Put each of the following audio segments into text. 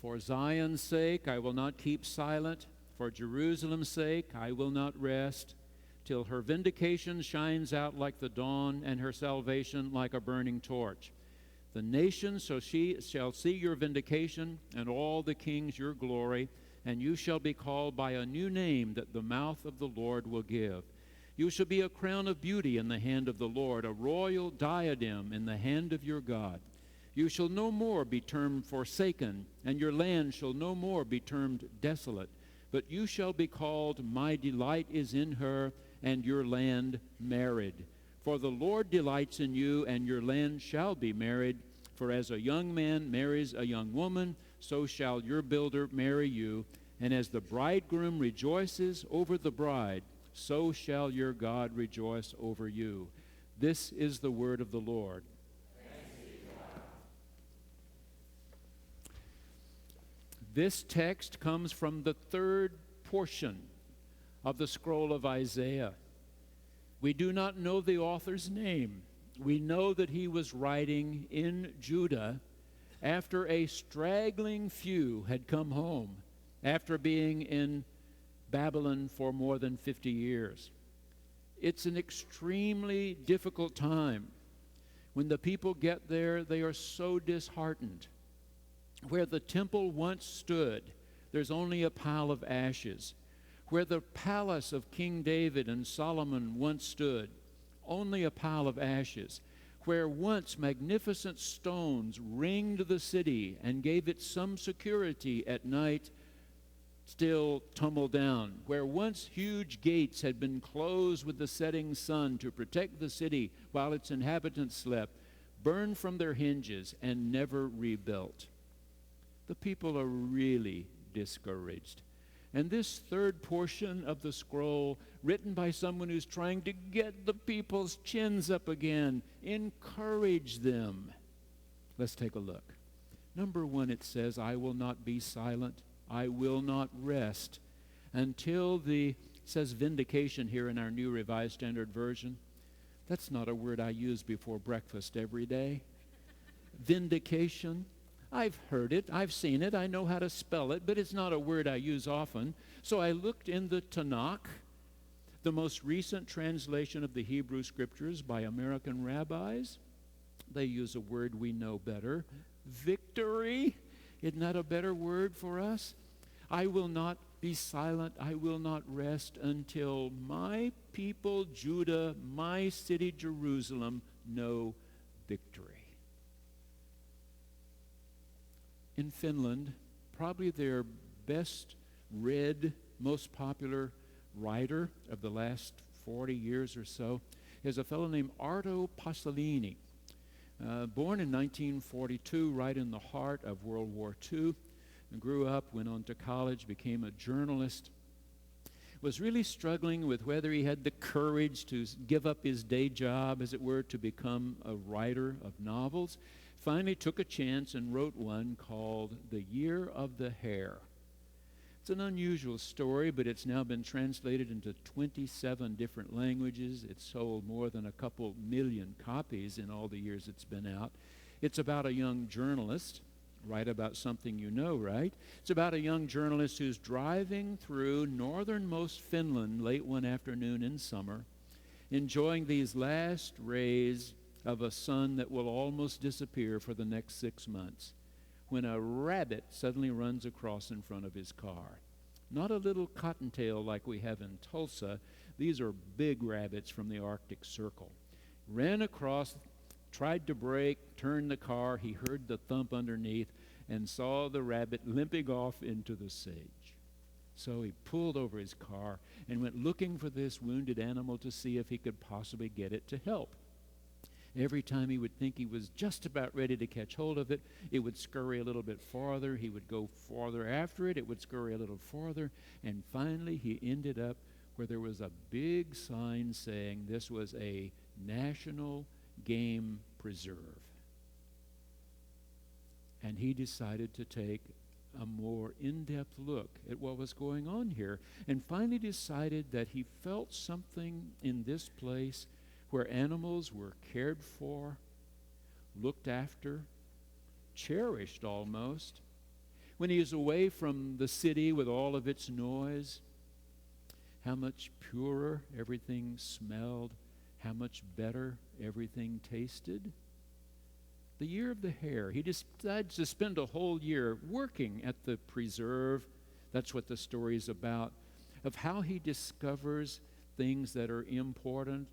For Zion's sake I will not keep silent. For Jerusalem's sake I will not rest, till her vindication shines out like the dawn, and her salvation like a burning torch. The nations shall see your vindication, and all the kings your glory, and you shall be called by a new name that the mouth of the Lord will give. You shall be a crown of beauty in the hand of the Lord, a royal diadem in the hand of your God. You shall no more be termed forsaken, and your land shall no more be termed desolate. But you shall be called, My delight is in her, and your land married. For the Lord delights in you, and your land shall be married. For as a young man marries a young woman, so shall your builder marry you. And as the bridegroom rejoices over the bride, so shall your God rejoice over you. This is the word of the Lord. This text comes from the third portion of the scroll of Isaiah. We do not know the author's name. We know that he was writing in Judah after a straggling few had come home after being in Babylon for more than 50 years. It's an extremely difficult time. When the people get there, they are so disheartened. Where the temple once stood, there's only a pile of ashes. Where the palace of King David and Solomon once stood, only a pile of ashes. Where once magnificent stones ringed the city and gave it some security at night, still tumble down. Where once huge gates had been closed with the setting sun to protect the city while its inhabitants slept, burned from their hinges and never rebuilt. The people are really discouraged. And this third portion of the scroll, written by someone who's trying to get the people's chins up again, encourage them. Let's take a look. Number 1, it says, I will not be silent. I will not rest until it says vindication here in our New Revised Standard Version. That's not a word I use before breakfast every day. Vindication. I've heard it, I've seen it, I know how to spell it, but it's not a word I use often. So I looked in the Tanakh, the most recent translation of the Hebrew Scriptures by American rabbis. They use a word we know better, victory. Isn't that a better word for us? I will not be silent, I will not rest until my people, Judah, my city, Jerusalem, know victory. In Finland, probably their best read, most popular writer of the last 40 years or so is a fellow named Arto Pasolini. Born in 1942, right in the heart of World War II, and grew up, went on to college, became a journalist, was really struggling with whether he had the courage to give up his day job, as it were, to become a writer of novels. Finally took a chance and wrote one called The Year of the Hare. It's an unusual story, but it's now been translated into 27 different languages. It's sold more than a couple million copies in all the years it's been out. It's about a young journalist. Write about something you know, right? It's about a young journalist who's driving through northernmost Finland late one afternoon in summer, enjoying these last rays of a sun that will almost disappear for the next 6 months, when a rabbit suddenly runs across in front of his car. Not a little cottontail like we have in Tulsa. These are big rabbits from the Arctic Circle. Ran across, tried to brake, turned the car. He heard the thump underneath and saw the rabbit limping off into the sage. So he pulled over his car and went looking for this wounded animal to see if he could possibly get it to help. Every time he would think he was just about ready to catch hold of it, it would scurry a little bit farther. He would go farther after it. It would scurry a little farther. And finally, he ended up where there was a big sign saying this was a national game preserve. And he decided to take a more in-depth look at what was going on here, and finally decided that he felt something in this place where animals were cared for, looked after, cherished almost. when he is away from the city with all of its noise, how much purer everything smelled, how much better everything tasted. The year of the hare. He decides to spend a whole year working at the preserve. That's what the story is about, of how he discovers things that are important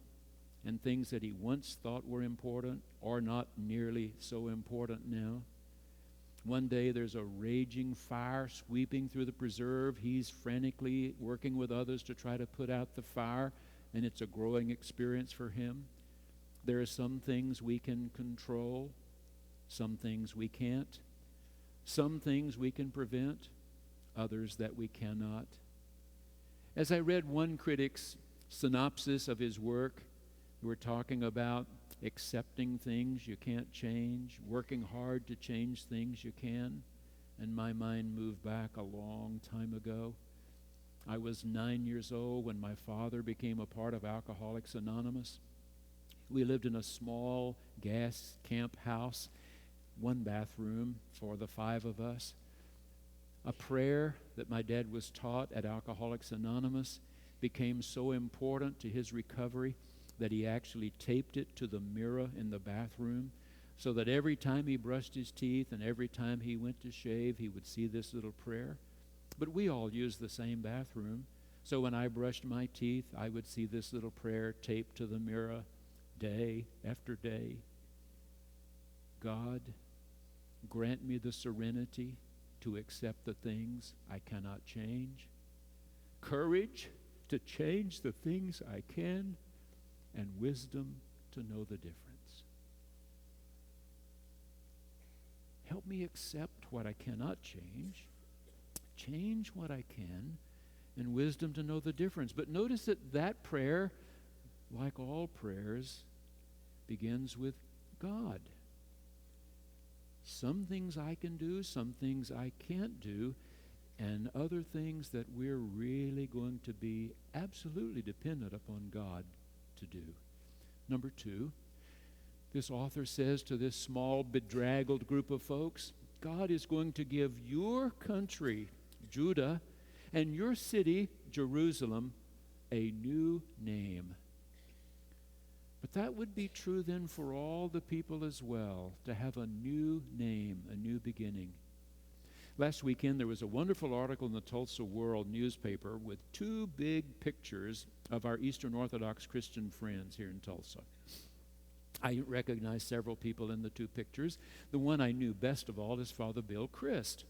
and things that he once thought were important are not nearly so important now. One day there's a raging fire sweeping through the preserve. He's frantically working with others to try to put out the fire, and it's a growing experience for him. There are some things we can control, some things we can't, some things we can prevent, others that we cannot. As I read one critic's synopsis of his work, we were talking about accepting things you can't change, working hard to change things you can, and my mind moved back a long time ago. I was 9 years old when my father became a part of Alcoholics Anonymous. We lived in a small gas camp house, one bathroom for the 5 of us. A prayer that my dad was taught at Alcoholics Anonymous became so important to his recovery that he actually taped it to the mirror in the bathroom so that every time he brushed his teeth and every time he went to shave, he would see this little prayer. But we all used the same bathroom. So when I brushed my teeth, I would see this little prayer taped to the mirror day after day. God, grant me the serenity to accept the things I cannot change, courage to change the things I can, and wisdom to know the difference. Help me accept what I cannot change what I can, and wisdom to know the difference. But notice that that prayer, like all prayers, begins with God. Some things I can do, some things I can't do, and other things that we're really going to be absolutely dependent upon God to do. Number 2, this author says to this small, bedraggled group of folks, God is going to give your country, Judah, and your city, Jerusalem, a new name. But that would be true then for all the people as well, to have a new name, a new beginning. Last weekend, there was a wonderful article in the Tulsa World newspaper with 2 big pictures of our Eastern Orthodox Christian friends here in Tulsa. I recognized several people in the 2 pictures. The one I knew best of all is Father Bill Christ.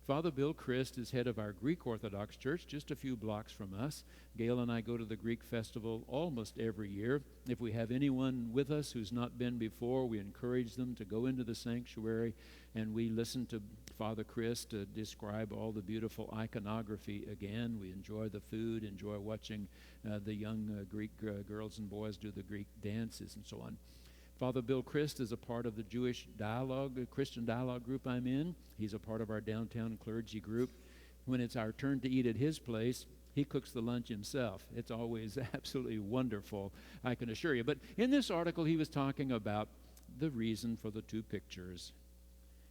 Father Bill Christ is head of our Greek Orthodox Church, just a few blocks from us. Gail and I go to the Greek Festival almost every year. If we have anyone with us who's not been before, we encourage them to go into the sanctuary, and we listen to Father Christ describe all the beautiful iconography again. We enjoy the food, enjoy watching the young Greek girls and boys do the Greek dances and so on. Father Bill Christ is a part of the Jewish dialogue, Christian dialogue group I'm in. He's a part of our downtown clergy group. When it's our turn to eat at his place, he cooks the lunch himself. It's always absolutely wonderful, I can assure you. But in this article, he was talking about the reason for the 2 pictures.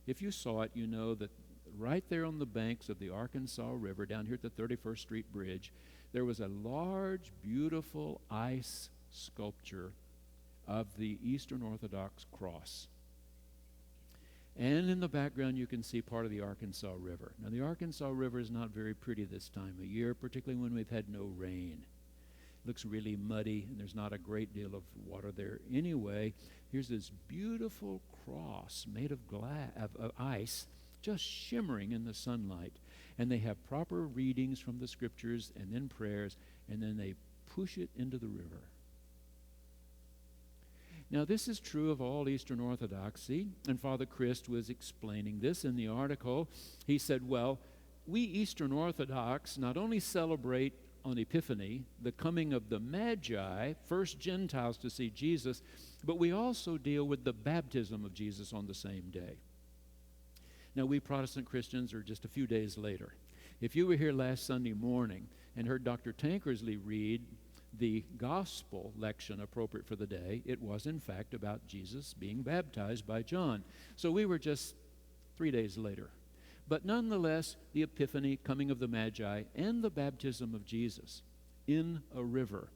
If you saw it, you know that right there on the banks of the Arkansas River, down here at the 31st Street Bridge, there was a large, beautiful ice sculpture of the Eastern Orthodox cross. And in the background, you can see part of the Arkansas River. Now, the Arkansas River is not very pretty this time of year, particularly when we've had no rain. It looks really muddy, and there's not a great deal of water there. Anyway, here's this beautiful cross made of ice, just shimmering in the sunlight. And they have proper readings from the scriptures and then prayers, and then they push it into the river. Now, this is true of all Eastern Orthodoxy, and Father Christ was explaining this in the article. He said, well, we Eastern Orthodox not only celebrate on Epiphany the coming of the Magi, first Gentiles to see Jesus, but we also deal with the baptism of Jesus on the same day. Now, we Protestant Christians are just a few days later. If you were here last Sunday morning and heard Dr. Tankersley read the gospel lection appropriate for the day, it was in fact about Jesus being baptized by John. So we were just 3 days later. but nonetheless, the Epiphany, coming of the Magi, and the baptism of Jesus in a river.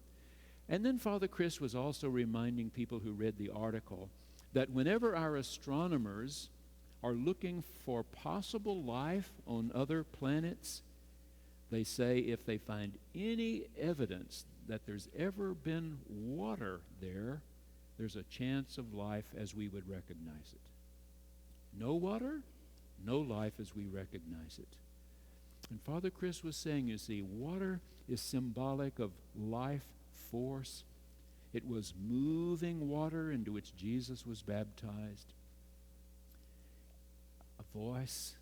And then Father Chris was also reminding people who read the article that whenever our astronomers are looking for possible life on other planets, they say if they find any evidence that there's ever been water there, there's a chance of life as we would recognize it. No water, no life as we recognize it. And Father Chris was saying, you see, water is symbolic of life force. It was moving water into which Jesus was baptized. A voice,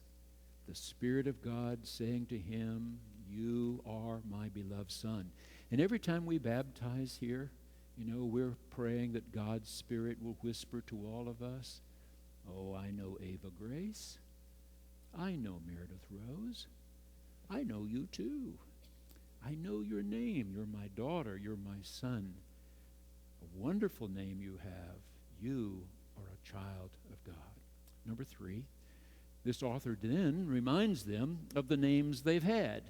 the Spirit of God saying to him, you are my beloved Son. And every time we baptize here, we're praying that God's Spirit will whisper to all of us, oh, I know Ava Grace. I know Meredith Rose. I know you too. I know your name. You're my daughter. You're my son. A wonderful name you have. You are a child of God. Number 3, this author then reminds them of the names they've had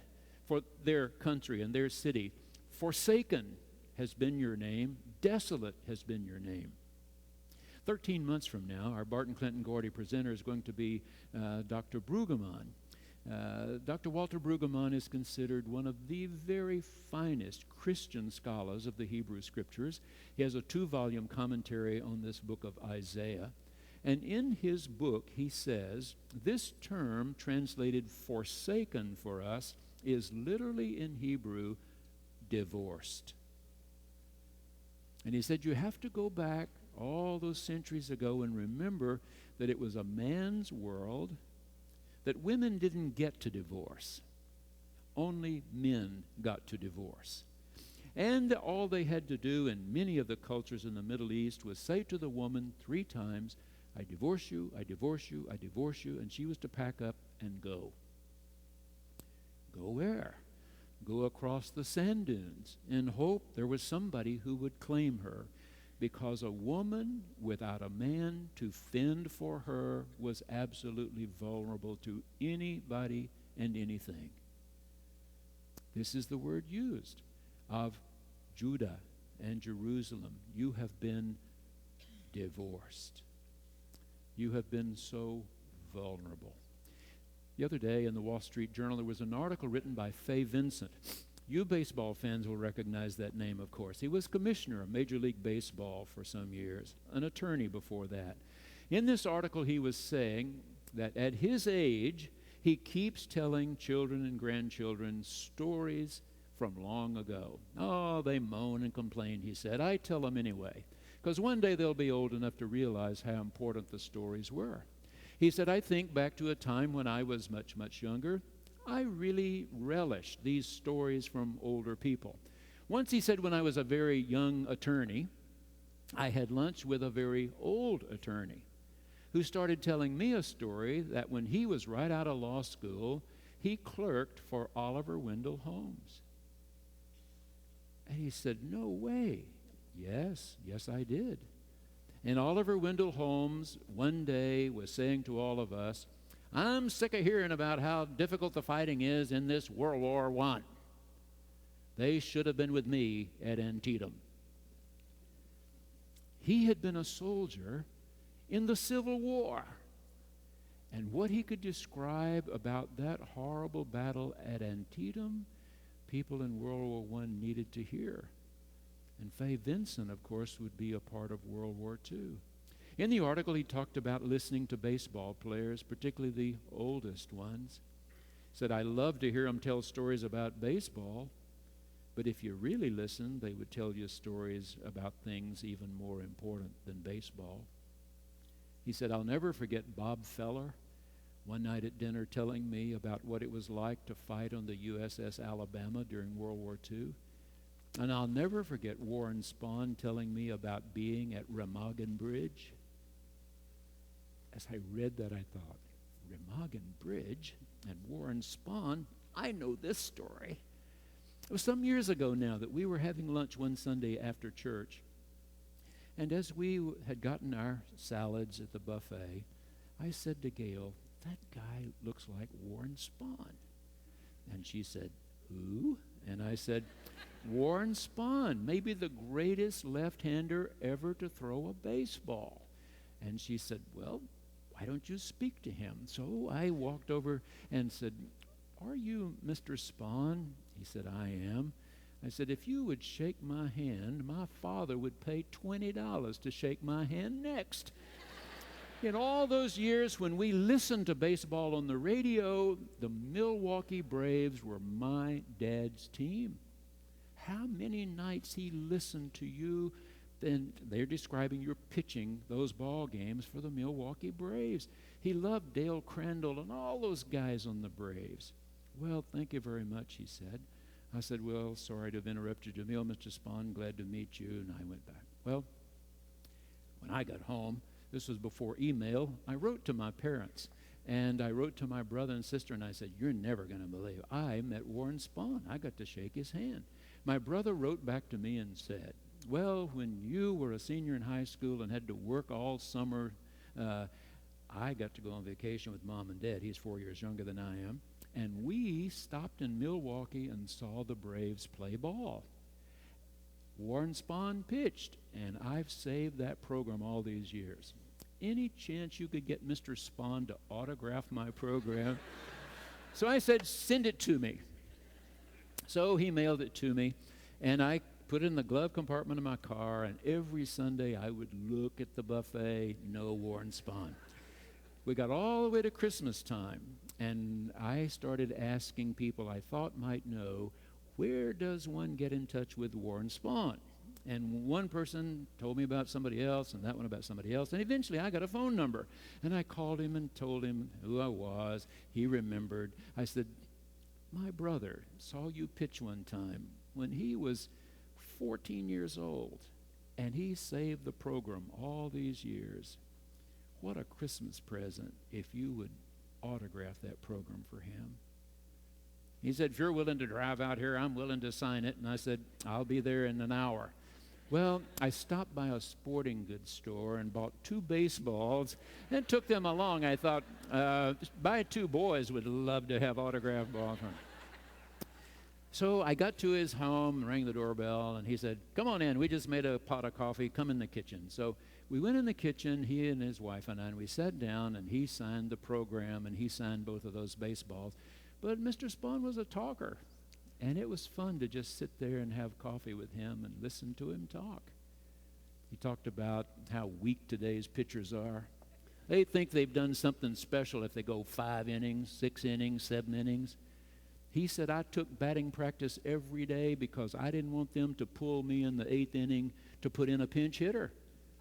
for their country and their city. Forsaken has been your name. Desolate has been your name. 13 months from now, our Barton Clinton Gordy presenter is going to be Dr. Brueggemann. Dr. Walter Brueggemann is considered one of the very finest Christian scholars of the Hebrew Scriptures. He has a 2-volume commentary on this book of Isaiah. And in his book, he says, this term translated forsaken for us is literally in Hebrew, divorced. And he said you have to go back all those centuries ago and remember that it was a man's world, that women didn't get to divorce. Only men got to divorce. And all they had to do in many of the cultures in the Middle East was say to the woman 3 times, I divorce you, I divorce you, I divorce you, and she was to pack up and go. Go where? Go across the sand dunes and hope there was somebody who would claim her, because a woman without a man to fend for her was absolutely vulnerable to anybody and anything. This is the word used of Judah and Jerusalem. You have been divorced. You have been so vulnerable. The other day in the Wall Street Journal, there was an article written by Fay Vincent. You baseball fans will recognize that name, of course. He was commissioner of Major League Baseball for some years, an attorney before that. In this article, he was saying that at his age, he keeps telling children and grandchildren stories from long ago. Oh, they moan and complain, he said. I tell them anyway, because one day they'll be old enough to realize how important the stories were. He said, I think back to a time when I was much, much younger. I really relished these stories from older people. Once he said, when I was a very young attorney, I had lunch with a very old attorney who started telling me a story that when he was right out of law school, he clerked for Oliver Wendell Holmes. And he said, no way. Yes, I did. And Oliver Wendell Holmes one day was saying to all of us, I'm sick of hearing about how difficult the fighting is in this World War I. They should have been with me at Antietam. He had been a soldier in the Civil War. And what he could describe about that horrible battle at Antietam, people in World War I needed to hear. And Fay Vincent, of course, would be a part of World War II. In the article, he talked about listening to baseball players, particularly the oldest ones. He said, I love to hear them tell stories about baseball, but if you really listen, they would tell you stories about things even more important than baseball. He said, I'll never forget Bob Feller one night at dinner telling me about what it was like to fight on the USS Alabama during World War II. And I'll never forget Warren Spahn telling me about being at Remagen Bridge. As I read that, I thought, Remagen Bridge and Warren Spahn, I know this story. It was some years ago now that we were having lunch one Sunday after church. And as we had gotten our salads at the buffet, I said to Gail, that guy looks like Warren Spahn. And she said, who? And I said, Warren Spahn, maybe the greatest left-hander ever to throw a baseball. And she said, well, why don't you speak to him? So I walked over and said, are you Mr. Spahn? He said, I am. I said, if you would shake my hand, my father would pay $20 to shake my hand next. In all those years when we listened to baseball on the radio, the Milwaukee Braves were my dad's team. How many nights he listened to you, then they're describing your pitching those ball games for the Milwaukee Braves. He loved Dale Crandall and all those guys on the Braves. Well, thank you very much, he said. I said, well, sorry to have interrupted your meal, Mr. Spahn. Glad to meet you. And I went back. Well, when I got home, this was before email, I wrote to my parents. And I wrote to my brother and sister, and I said, you're never going to believe it. I met Warren Spahn. I got to shake his hand. My brother wrote back to me and said, well, when you were a senior in high school and had to work all summer, I got to go on vacation with Mom and Dad. He's 4 years younger than I am. And we stopped in Milwaukee and saw the Braves play ball. Warren Spahn pitched, and I've saved that program all these years. Any chance you could get Mr. Spahn to autograph my program? So I said, send it to me. So he mailed it to me, and I put it in the glove compartment of my car, and every Sunday I would look at the buffet, no Warren Spahn. We got all the way to Christmas time, and I started asking people I thought might know, where does one get in touch with Warren Spahn? And one person told me about somebody else, and that one about somebody else, and eventually I got a phone number. And I called him and told him who I was. He remembered. I said, my brother saw you pitch one time when he was 14 years old, and he saved the program all these years. What a Christmas present if you would autograph that program for him. He said, if you're willing to drive out here, I'm willing to sign it. And I said, I'll be there in an hour. Well, I stopped by a sporting goods store and bought 2 baseballs and took them along. I thought, my 2 boys would love to have autographed balls. So I got to his home, rang the doorbell, and he said, come on in. We just made a pot of coffee. Come in the kitchen. So we went in the kitchen, he and his wife and I, and we sat down, and he signed the program, and he signed both of those baseballs. But Mr. Spahn was a talker, and it was fun to just sit there and have coffee with him and listen to him talk. He talked about how weak today's pitchers are. They think they've done something special if they go 5 innings, 6 innings, 7 innings. He said, I took batting practice every day because I didn't want them to pull me in the 8th inning to put in a pinch hitter.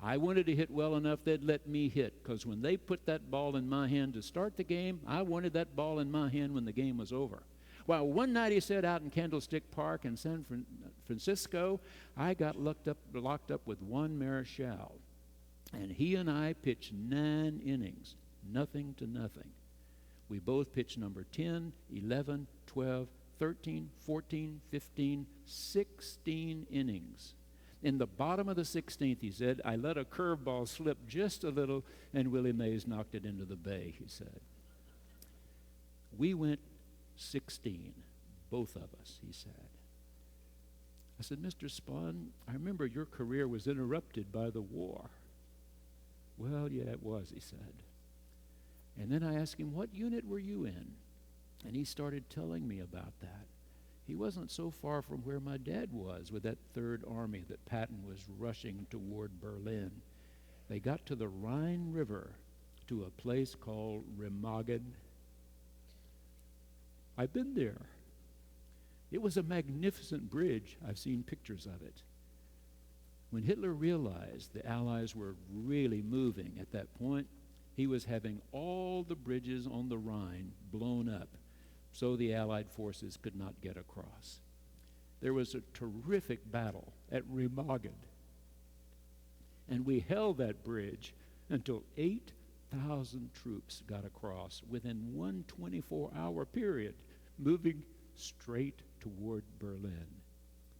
I wanted to hit well enough they'd let me hit, because when they put that ball in my hand to start the game, I wanted that ball in my hand when the game was over. Well, one night he said out in Candlestick Park in San Francisco, I got locked up with Juan Marichal, and he and I pitched 9 innings, nothing to nothing. We both pitched number 10, 11, 12, 13, 14, 15, 16 innings. In the bottom of the 16th, he said, I let a curveball slip just a little, and Willie Mays knocked it into the bay, he said. We went 16, both of us, he said. I said, Mr. Spahn, I remember your career was interrupted by the war. Well, yeah, it was, he said. And then I asked him, what unit were you in? And he started telling me about that. He wasn't so far from where my dad was with that 3rd Army that Patton was rushing toward Berlin. They got to the Rhine River to a place called Remagen. I've been there. It was a magnificent bridge. I've seen pictures of it. When Hitler realized the Allies were really moving at that point, he was having all the bridges on the Rhine blown up so the Allied forces could not get across. There was a terrific battle at Remagen, and we held that bridge until 8,000 troops got across within one 24-hour period, moving straight toward Berlin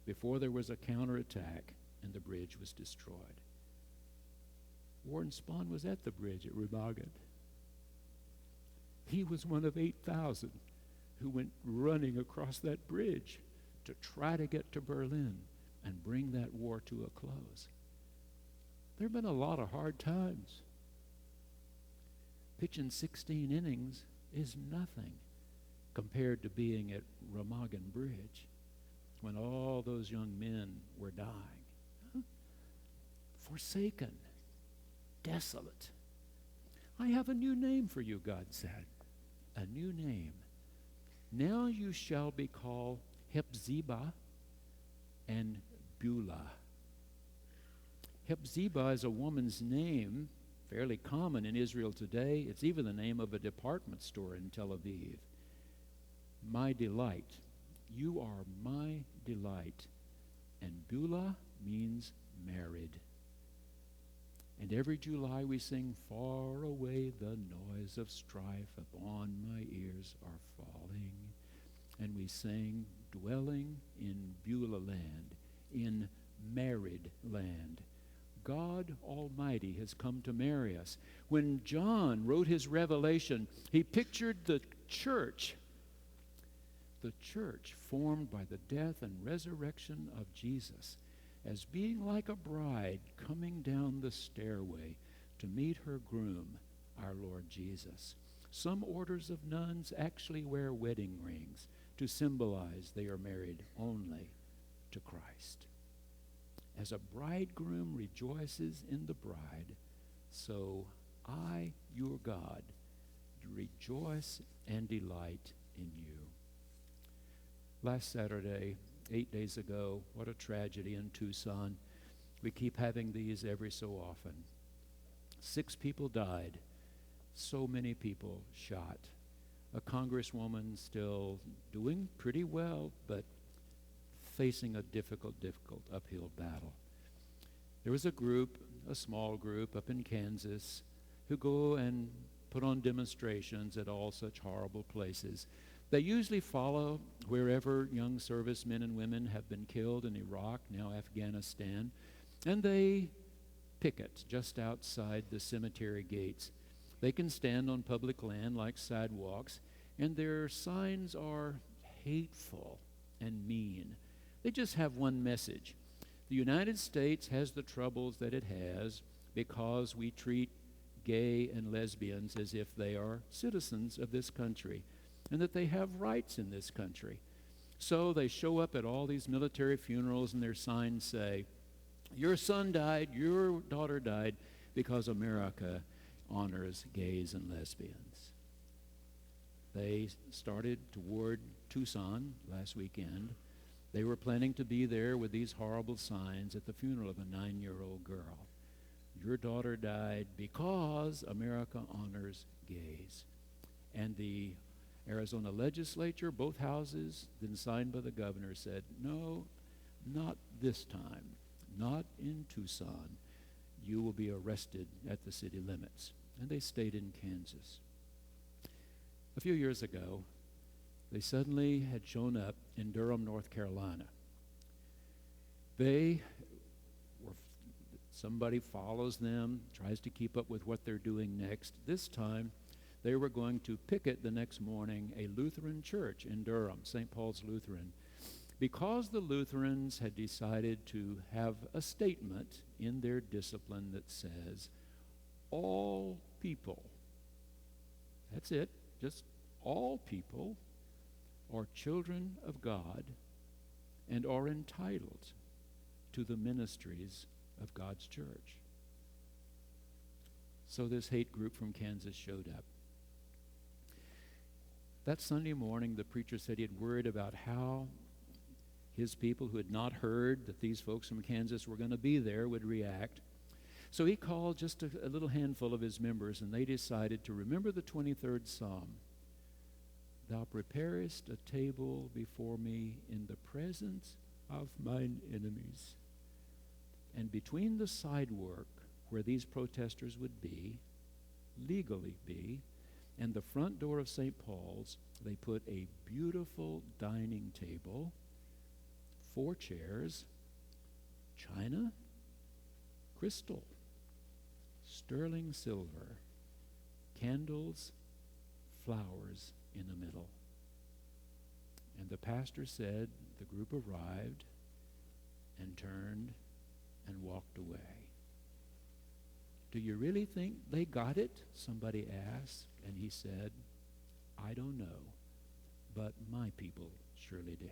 before there was a counterattack and the bridge was destroyed. Warren Spahn was at the bridge at Remagen. He was one of 8,000 who went running across that bridge to try to get to Berlin and bring that war to a close. There have been a lot of hard times. Pitching 16 innings is nothing compared to being at Remagen Bridge when all those young men were dying. Huh? Forsaken, desolate. I have a new name for you, God said. A new name. Now you shall be called Hephzibah and Beulah. Hephzibah is a woman's name, fairly common in Israel today. It's even the name of a department store in Tel Aviv. My delight. You are my delight. And Beulah means married. And every July we sing, far away the noise of strife upon my ears are falling. And we sing, dwelling in Beulah land, in married land. God Almighty has come to marry us. When John wrote his Revelation, he pictured the church formed by the death and resurrection of Jesus, as being like a bride coming down the stairway to meet her groom, our Lord Jesus. Some orders of nuns actually wear wedding rings to symbolize they are married only to Christ. As a bridegroom rejoices in the bride, so I, your God, rejoice and delight in you. Last Saturday, 8 days ago, what a tragedy in Tucson. We keep having these every so often. 6 people died, so many people shot. A congresswoman still doing pretty well, but facing a difficult uphill battle. There was a group, a small group up in Kansas, who go and put on demonstrations at all such horrible places. They usually follow wherever young servicemen and women have been killed in Iraq, now Afghanistan, and they picket just outside the cemetery gates. They can stand on public land like sidewalks, and their signs are hateful and mean. They just have one message. The United States has the troubles that it has because we treat gay and lesbians as if they are citizens of this country and that they have rights in this country. So they show up at all these military funerals and their signs say, your son died, your daughter died because America honors gays and lesbians. They started toward Tucson last weekend. They were planning to be there with these horrible signs at the funeral of a 9-year-old girl. Your daughter died because America honors gays. And the Arizona legislature, both houses, then signed by the governor, said, no, not this time, not in Tucson. You will be arrested at the city limits. And they stayed in Kansas. A few years ago, they suddenly had shown up in Durham, North Carolina. Somebody follows them, tries to keep up with what they're doing next. This time, they were going to picket the next morning a Lutheran church in Durham, St. Paul's Lutheran, because the Lutherans had decided to have a statement in their discipline that says, all people, that's it, just all people are children of God and are entitled to the ministries of God's church. So this hate group from Kansas showed up. That Sunday morning, the preacher said he had worried about how his people who had not heard that these folks from Kansas were going to be there would react. So he called just a little handful of his members, and they decided to remember the 23rd Psalm. Thou preparest a table before me in the presence of mine enemies. And between the side work where these protesters would be, legally be, and the front door of St. Paul's, they put a beautiful dining table, 4 chairs, china, crystal, sterling silver, candles, flowers in the middle. And the pastor said the group arrived and turned and walked away. Do you really think they got it? Somebody asked. And he said, I don't know, but my people surely did.